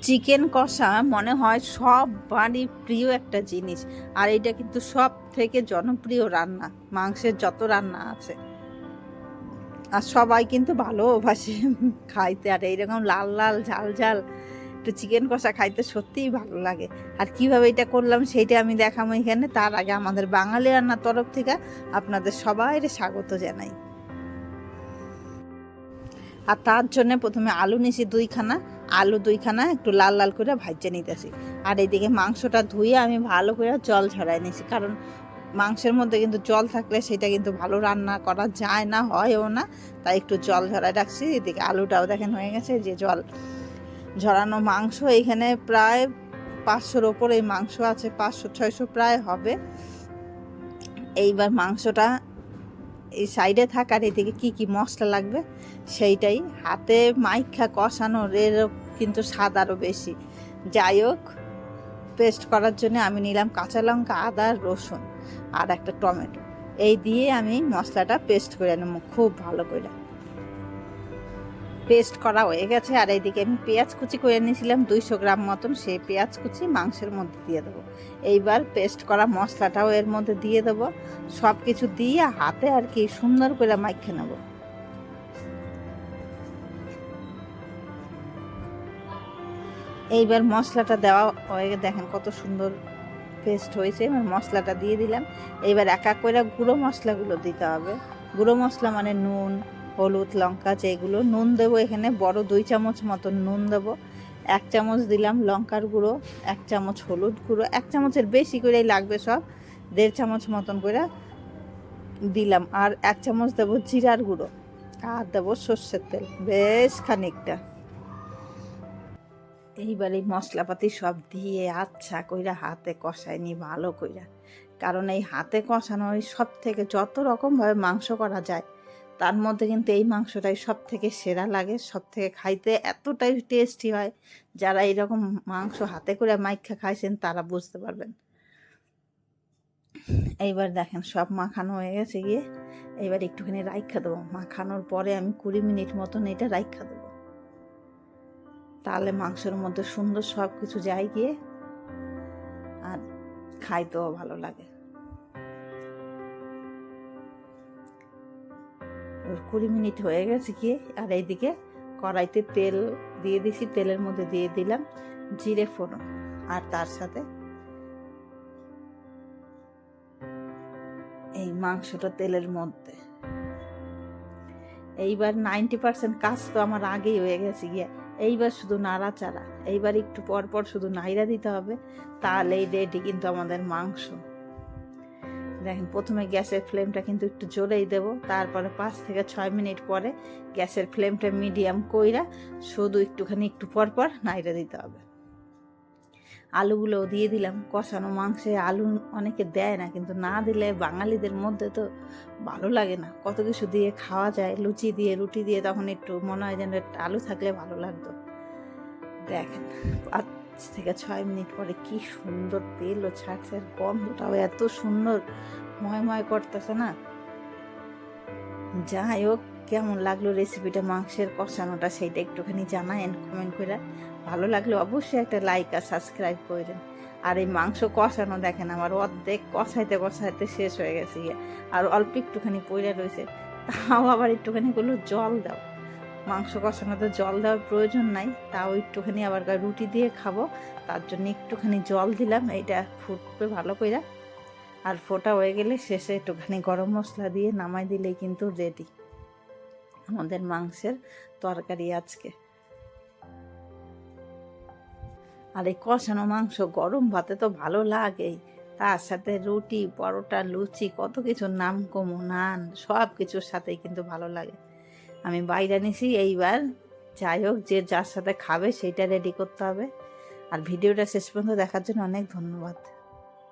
Chicken কষা মনে হয় সবারই প্রিয় একটা জিনিস, আর এটা কিন্তু সব থেকে জনপ্রিয় রান্না মাংসের যত রান্না আছে। আর সবাই কিন্তু ভালোবাসে খাইতে, আর এইরকম লাল লাল ঝাল ঝাল একটু চিকেন কষা খাইতে সত্যিই ভালো লাগে। আর কিভাবে এটা করলাম সেইটা আমি দেখাবো এখানে। তার আগে আমাদের বাঙালি রান্নার তরফ থেকে আপনাদের সবাইকে স্বাগত জানাই। আর তার জন্য প্রথমে আলু নিয়েছি দুইখানা, আলু দুইখানা একটু লাল লাল করে ভাজে নিতেছি। আর এইদিকে মাংসটা ধুয়ে আমি ভালো করে জল ঝরাই নিয়েছি, কারণ মাংসের মধ্যে কিন্তু জল থাকলে সেটা কিন্তু ভালো রান্না করা যায় না, হয়ও না, তাই একটু জল ঝরাই রাখছি। এদিকে আলুটাও দেখেন হয়ে গেছে, যে জল ঝরানো মাংস এখানে প্রায় 500-র ওপর এই মাংস আছে, 500-600 প্রায় হবে। এইবার মাংসটা এই সাইডে থাকার এদিকে কি কি মশলা লাগবে সেইটাই হাতে মাইখা কষানোর এর কিন্তু স্বাদ আরও বেশি। যাই হোক, পেস্ট করার জন্য আমি নিলাম কাঁচা লঙ্কা, আদা, রসুন আর একটা টমেটো। এই দিয়ে আমি মশলাটা পেস্ট করে নেব খুব ভালো করে। পেস্ট করা হয়ে গেছে। আর এইদিকে আমি পেঁয়াজ কুচি করে নিয়েছিলাম 200 গ্রাম মতন, সেই পেঁয়াজ কুচি মাংসের মধ্যে দিয়ে দেবো। এইবার পেস্ট করা মশলাটাও এর মধ্যে দিয়ে দেবো। সব কিছু দিয়ে হাতে আর কি সুন্দর করে মাখিয়ে নেব। এইবার মশলাটা দেওয়া হয়ে দেখেন কত সুন্দর পেস্ট হয়েছে। এবার মশলাটা দিয়ে দিলাম। এইবার এক এক করে গুঁড়ো মশলাগুলো দিতে হবে। গুঁড়ো মশলা মানে নুন, হলুদ, লঙ্কা, যেগুলো নুন দেবো এখানে বড় 2 চামচ মতন নুন দেবো। 1 চামচ দিলাম লঙ্কার গুঁড়ো, 1 চামচ হলুদ গুঁড়ো, 1 চামচের বেশি করেই লাগবে, সব 1.5 চামচ মতন করে দিলাম। আর 1 চামচ দেবো জিরার গুঁড়ো, আর দেবো সর্ষের তেল বেশ খানিকটা। এইবার এই মশলাপাতি সব দিয়ে আচ্ছা কইরা হাতে কষাইনি ভালো কইরা, কারণ এই হাতে কষানো সব থেকে যত রকমভাবে মাংস করা যায় তার মধ্যে কিন্তু এই মাংসটাই সব থেকে সেরা লাগে, সব থেকে খাইতে এতটাই টেস্টি হয়। যারা এইরকম মাংস হাতে করে মাইখা খাইছেন তারা বুঝতে পারবেন। এইবার দেখেন সব মাখানো হয়ে গেছে গিয়ে, এইবার একটুখানি রাইখা দেবো। মাখানোর পরে আমি 20 মিনিট মতন এটা রাইখা দেবো, তাহলে মাংসের মধ্যে সুন্দর সব কিছু যায় গিয়ে, আর খাইতেও ভালো লাগে। 20 মিনিট হয়ে গেছে গিয়ে, আর এইদিকে কড়াইতে তেল দিয়ে দিছি, তেলের মধ্যে দিয়ে দিলাম জিরে ফোড়ন, আর তার সাথে এই মাংসটা তেলের মধ্যে। এইবার 90% কাজ তো আমার আগেই হয়ে গেছে গিয়া। এইবার শুধু নাড়াচাড়া, এইবার একটু পর পর শুধু নাইড়া দিতে হবে, তাহলেই রেডি কিন্তু আমাদের মাংস। দেখেন প্রথমে গ্যাসের ফ্লেমটা কিন্তু একটু জোরেই দেব, তারপরে 5 থেকে 6 মিনিট পরে গ্যাসের ফ্লেমটা মিডিয়াম কইরা শুধু একটু পর পর নাইড়া দিতে হবে। আলুগুলোও দিয়ে দিলাম। কষানো মাংসে আলু অনেকে দেয় না, কিন্তু না দিলে বাঙালিদের মধ্যে তো ভালো লাগে না। কত কিছু দিয়ে খাওয়া যায়, লুচি দিয়ে, রুটি দিয়ে, তখন একটু মনে হয় যেন আলু থাকলে ভালো লাগতো। দেখেন 5 থেকে 6 মিনিট পরে কি সুন্দর তেলও ছাড়ছে, আর গন্ধটাও এত সুন্দর ময় করতেছে না। যাই হোক, কেমন লাগলো রেসিপিটা মাংসের কষানোটা সেইটা একটুখানি জানায়েন কমেন্ট করে। ভালো লাগলে অবশ্যই একটা লাইক আর সাবস্ক্রাইব করবেন। আর এই মাংস কষানো দেখেন আমার অর্ধেক কষাইতে কষাইতে শেষ হয়ে গেছে গিয়ে, আর অল্প একটুখানি পইড়া রয়েছে, তাও আবার একটুখানি করলো জল দাও। মাংস কষানোতে জল দেওয়ার প্রয়োজন নাই, তাও একটুখানি আবার রুটি দিয়ে খাবো, তার জন্য একটুখানি জল দিলাম। এইটা ফুটবে ভালো করে, আর ফোটা হয়ে গেলে শেষে একটুখানি গরম মশলা দিয়ে নামাই দিলেই কিন্তু রেডি আমাদের মাংসের তরকারি আজকে। আর এই কষানো মাংস গরম ভাতে তো ভালো লাগেই, তার সাথে রুটি, পরোটা, লুচি, কত কিছুর নাম কমু, নান, সব কিছুর সাথেই কিন্তু ভালো লাগে। আমি বাইরে নিছি এইবার। যাই হোক, যে যার সাথে খাবে সেইটা রেডি করতে হবে। আর ভিডিওটা শেষ পর্যন্ত দেখার জন্য অনেক ধন্যবাদ।